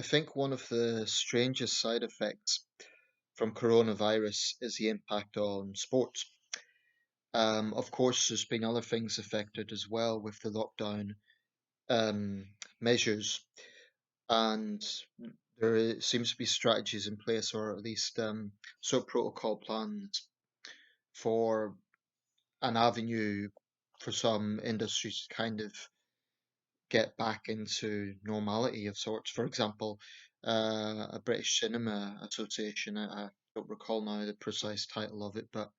I think one of the strangest side effects from coronavirus is the impact on sports. Of course, there's been other things affected as well with the lockdown measures, and seems to be strategies in place, or at least sort of protocol plans for an avenue for some industries to kind of get back into normality of sorts. For example, a British Cinema Association, I don't recall now the precise title of it, but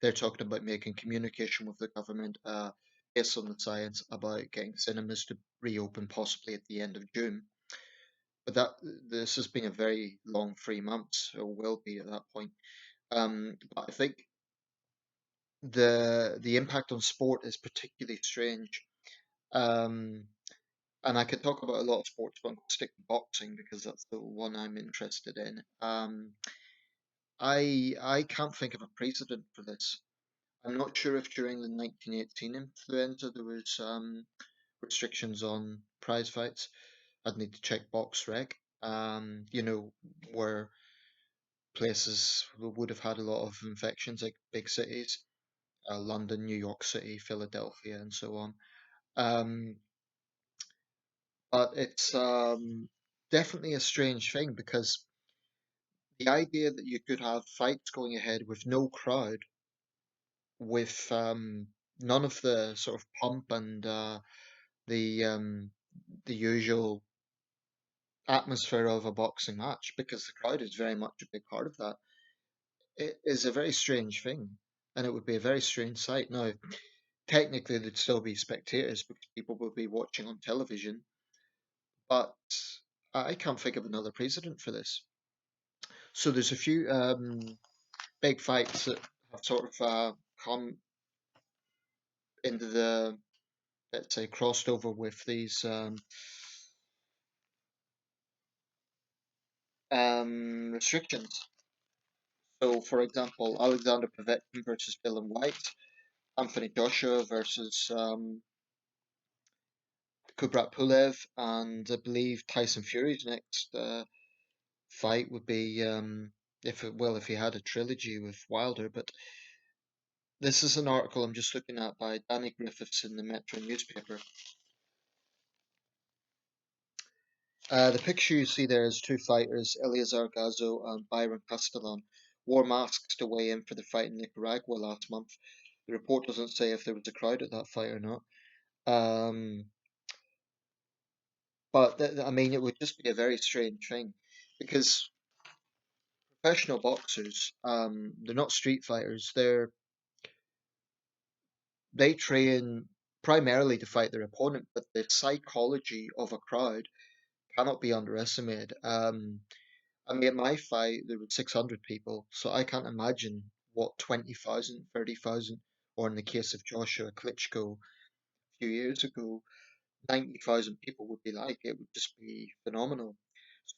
they're talking about making communication with the government based on the science about getting cinemas to reopen possibly at the end of June. But this has been a very long 3 months, or will be at that point. But I think the impact on sport is particularly strange. Um, and I could talk about a lot of sports, but I'm going to stick to boxing because that's the one I'm interested in. I can't think of a precedent for this. I'm not sure if during the 1918 influenza there was restrictions on prize fights. I'd need to check box rec. Where places would have had a lot of infections, like big cities, London, New York City, Philadelphia, and so on. Um, but it's definitely a strange thing because the idea that you could have fights going ahead with no crowd, with none of the sort of pomp and the um, the usual atmosphere of a boxing match, because the crowd is very much a big part of that, it is a very strange thing, and it would be a very strange sight. Now, technically, there'd still be spectators because people will be watching on television, but I can't think of another precedent for this. So there's a few big fights that have sort of come into the, let's say, crossed over with these restrictions. So, for example, Alexander Povetkin versus Dylan White, Anthony Joshua versus Kubrat Pulev, and I believe Tyson Fury's next fight would be if he had a trilogy with Wilder. But this is an article I'm just looking at by Danny Griffiths in the Metro newspaper. The picture you see there is two fighters, Eleazar Gazo and Byron Castellan, wore masks to weigh in for the fight in Nicaragua last month. The report doesn't say if there was a crowd at that fight or not. Um, but I mean, it would just be a very strange thing because professional boxers, they're not street fighters. They train primarily to fight their opponent, but the psychology of a crowd cannot be underestimated. I mean, at my fight, there were 600 people, so I can't imagine what 20,000, 30,000, or in the case of Joshua Klitschko a few years ago, 90,000 people would be like. It would just be phenomenal.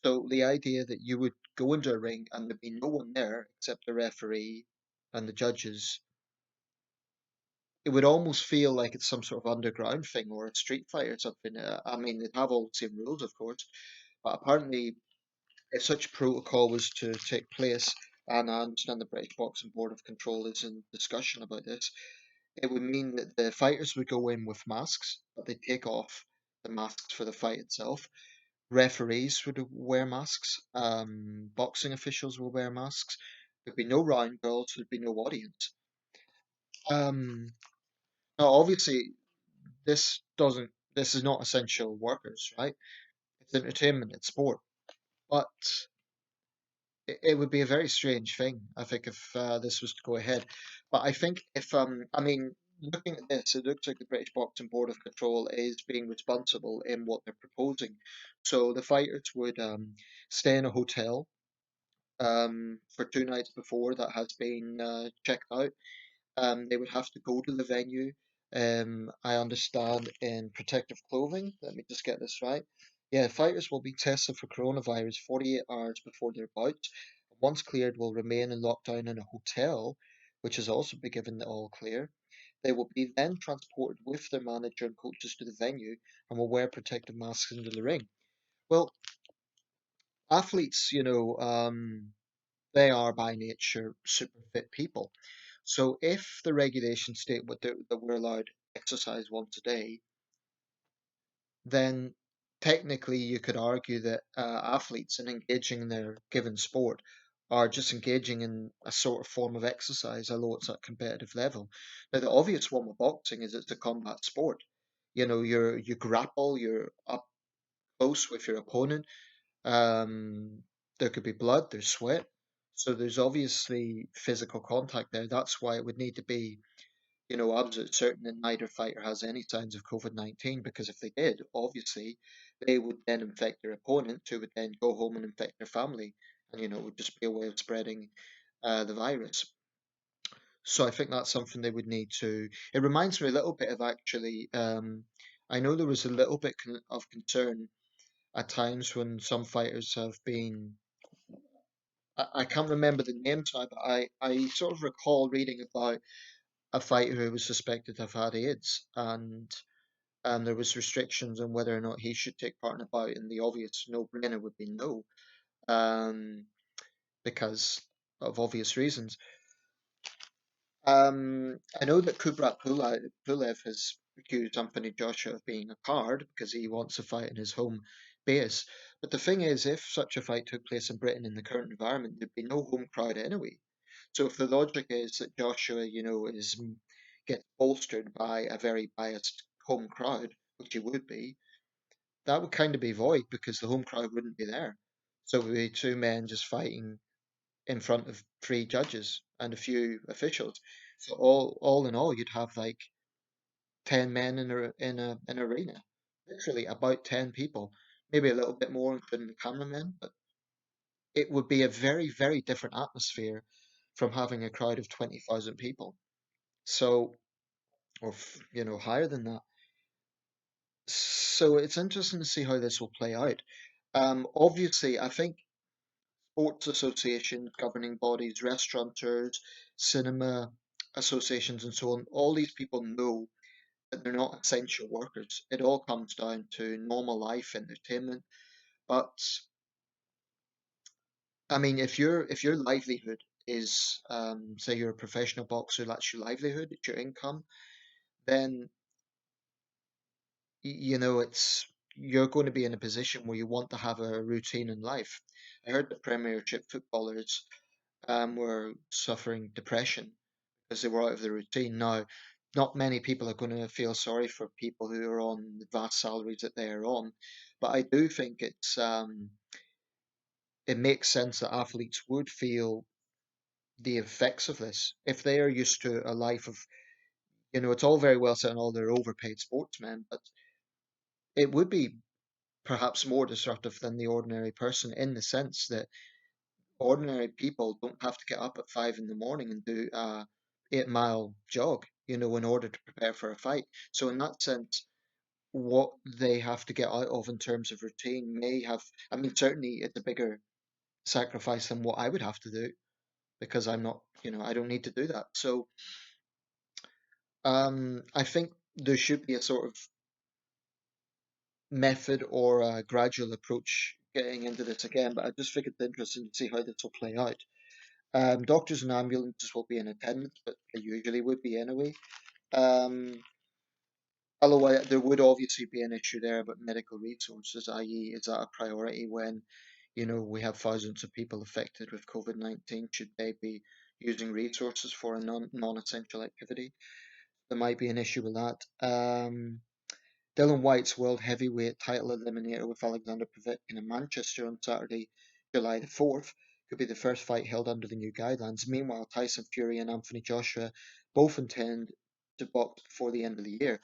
So the idea that you would go into a ring and there'd be no one there except the referee and the judges, it would almost feel like it's some sort of underground thing or a street fight or something. I mean, they'd have all the same rules, of course, but apparently if such protocol was to take place, and I understand the British Boxing Board of Control is in discussion about this, it would mean that the fighters would go in with masks, but they take off the masks for the fight itself. Referees would wear masks. Boxing officials will wear masks. There'd be no round girls. There'd be no audience. Um, Now, obviously, this doesn't. This is not essential workers, right? It's entertainment. It's sport, but it would be a very strange thing, I think, if this was to go ahead. But I think if, I mean, looking at this, it looks like the British Boxing Board of Control is being responsible in what they're proposing. So the fighters would stay in a hotel for 2 nights before that has been checked out. They would have to go to the venue. I understand in protective clothing. Let me just get this right. Yeah, fighters will be tested for coronavirus 48 hours before their bout. Once cleared, will remain in lockdown in a hotel, which has also been given the all clear. They will be then transported with their manager and coaches to the venue and will wear protective masks into the ring. Well, athletes, they are by nature super fit people. So if the regulations state that we're allowed exercise once a day, then technically you could argue that athletes in engaging in their given sport are just engaging in a sort of form of exercise, although it's at competitive level. Now, the obvious one with boxing is it's a combat sport. You grapple, you're up close with your opponent. Um, there could be blood, there's sweat. So there's obviously physical contact there. That's why it would need to be, absolutely certain that neither fighter has any signs of COVID-19, because if they did, obviously, they would then infect their opponent, who would then go home and infect their family. And, it would just be a way of spreading the virus. So I think that's something they would need to. It reminds me a little bit of actually, I know there was a little bit of concern at times when some fighters have been. I can't remember the names now, but I sort of recall reading about a fighter who was suspected to have had AIDS, and there was restrictions on whether or not he should take part in a bout, and the obvious no-brainer would be no, um, because of obvious reasons. I know that Pulev has accused Anthony Joshua of being a card because he wants to fight in his home base. But the thing is, if such a fight took place in Britain in the current environment, there'd be no home crowd anyway. So if the logic is that Joshua, gets bolstered by a very biased home crowd, which he would be, that would kind of be void because the home crowd wouldn't be there. So it would be two men just fighting in front of three judges and a few officials. So all in all, you'd have like 10 men in an arena, literally about 10 people, maybe a little bit more including the cameramen. But it would be a very very different atmosphere from having a crowd of 20,000 people. So or higher than that. So it's interesting to see how this will play out. Obviously, I think sports associations, governing bodies, restaurateurs, cinema associations, and so on, all these people know that they're not essential workers. It all comes down to normal life, entertainment. But I mean, if your livelihood is, say, you're a professional boxer, that's your livelihood, it's your income, then it's you're going to be in a position where you want to have a routine in life. I heard that Premiership footballers were suffering depression because they were out of the routine. Now, not many people are going to feel sorry for people who are on the vast salaries that they are on, but I do think it makes sense that athletes would feel the effects of this if they are used to a life of, it's all very well saying all they're overpaid sportsmen, but it would be perhaps more disruptive than the ordinary person in the sense that ordinary people don't have to get up at 5 in the morning and do a 8 mile jog, in order to prepare for a fight. So in that sense, what they have to get out of in terms of routine may have, I mean, certainly it's a bigger sacrifice than what I would have to do because I'm not, I don't need to do that. So I think there should be a sort of method or a gradual approach getting into this again, but I just think it's interesting to see how this will play out. Doctors and ambulances will be in attendance, but they usually would be anyway. Um, Although there would obviously be an issue there about medical resources, i.e., is that a priority when, we have thousands of people affected with COVID-19? Should they be using resources for a non-essential activity? There might be an issue with that. Dylan White's world heavyweight title eliminator with Alexander Povetkin in Manchester on Saturday, July the 4th, could be the first fight held under the new guidelines. Meanwhile, Tyson Fury and Anthony Joshua both intend to box before the end of the year.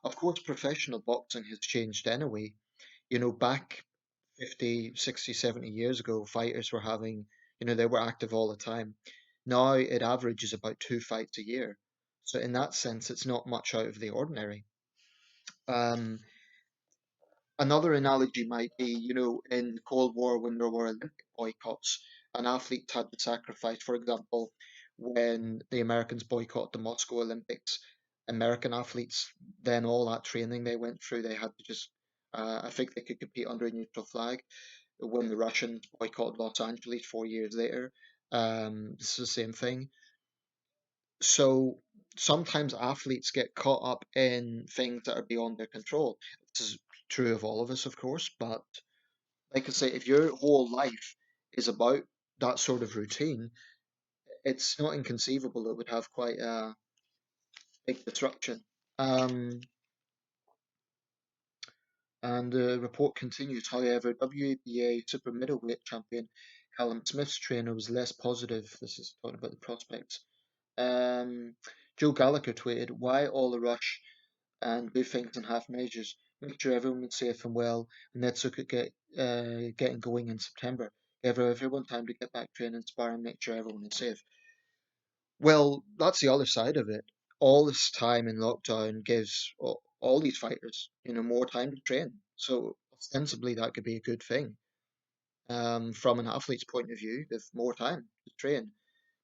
Of course, professional boxing has changed anyway. Back 50, 60, 70 years ago, fighters were having, they were active all the time. Now it averages about 2 fights a year. So in that sense, it's not much out of the ordinary. Um, Another analogy might be, in the Cold War when there were Olympic boycotts, an athlete had to sacrifice. For example, when the Americans boycotted the Moscow Olympics, American athletes, then all that training they went through, they had to just, I think they could compete under a neutral flag. when the Russians boycotted Los Angeles 4 years later. It's the same thing. So sometimes athletes get caught up in things that are beyond their control. This is true of all of us, of course, but like I say, if your whole life is about that sort of routine, it's not inconceivable it would have quite a big disruption. Um, and the report continues, however, WABA super middleweight champion Callum Smith's trainer was less positive. This is talking about the prospects. Um, Joe Gallagher tweeted, "Why all the rush and do things in half measures? Make sure everyone is safe and well, and let's look at getting going in September. Give everyone time to get back training, sparring, make sure everyone is safe." Well, that's the other side of it. All this time in lockdown gives all these fighters, more time to train. So ostensibly that could be a good thing. From an athlete's point of view, they've more time to train.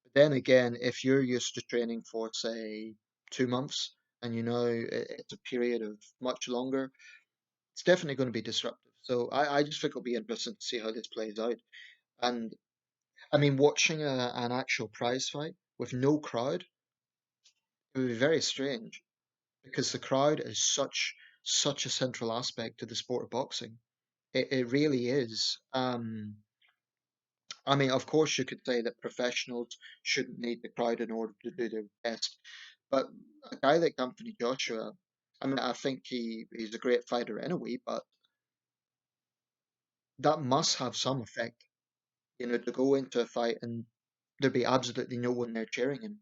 But then again, if you're used to training for, say, 2 months, and it's a period of much longer, it's definitely going to be disruptive. So I just think it'll be interesting to see how this plays out. And I mean, watching an actual prize fight with no crowd, it would be very strange because the crowd is such a central aspect to the sport of boxing. It really is. I mean, of course, you could say that professionals shouldn't need the crowd in order to do their best, but a guy like Anthony Joshua, I mean, I think he's a great fighter anyway, but that must have some effect, to go into a fight and there'd be absolutely no one there cheering him.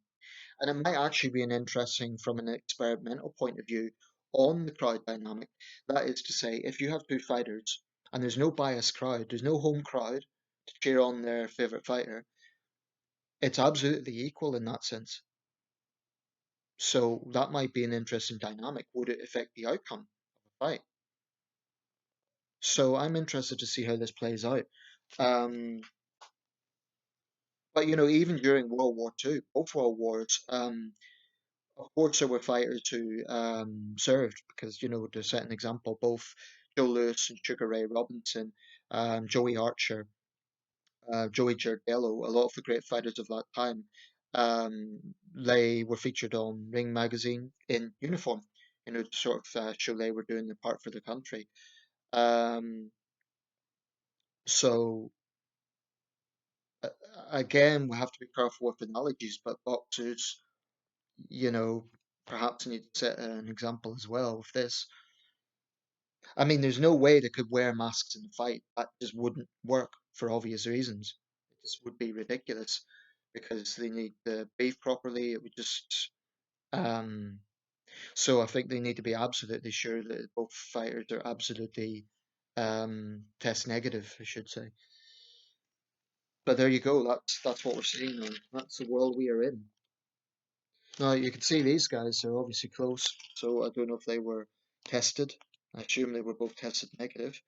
And it might actually be an interesting from an experimental point of view on the crowd dynamic. That is to say, if you have two fighters and there's no biased crowd, there's no home crowd to cheer on their favorite fighter, it's absolutely equal in that sense. So that might be an interesting dynamic. Would it affect the outcome of a fight? So I'm interested to see how this plays out. Um, but even during World War II, both World Wars, of course, there were fighters who served because, to set an example, both Joe Louis and Sugar Ray Robinson, Joey Archer, Joey Giardello, a lot of the great fighters of that time, they were featured on Ring magazine in uniform, to sort of show they were doing their part for the country. Um, so uh, again, we have to be careful with analogies, but boxers, you know, perhaps need to set an example as well with this. I mean, there's no way they could wear masks in the fight. That just wouldn't work for obvious reasons. It just would be ridiculous because they need to breathe properly. It would just um so I think they need to be absolutely sure that both fighters are absolutely test negative, I should say. But there you go, that's what we're seeing now. That's the world we are in. Now you can see these guys are obviously close, so I don't know if they were tested. I assume they were both tested negative.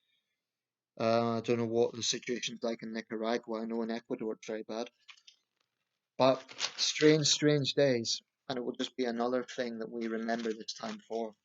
I don't know what the situation's like in Nicaragua. I know in Ecuador it's very bad. But strange, strange days. And it will just be another thing that we remember this time for.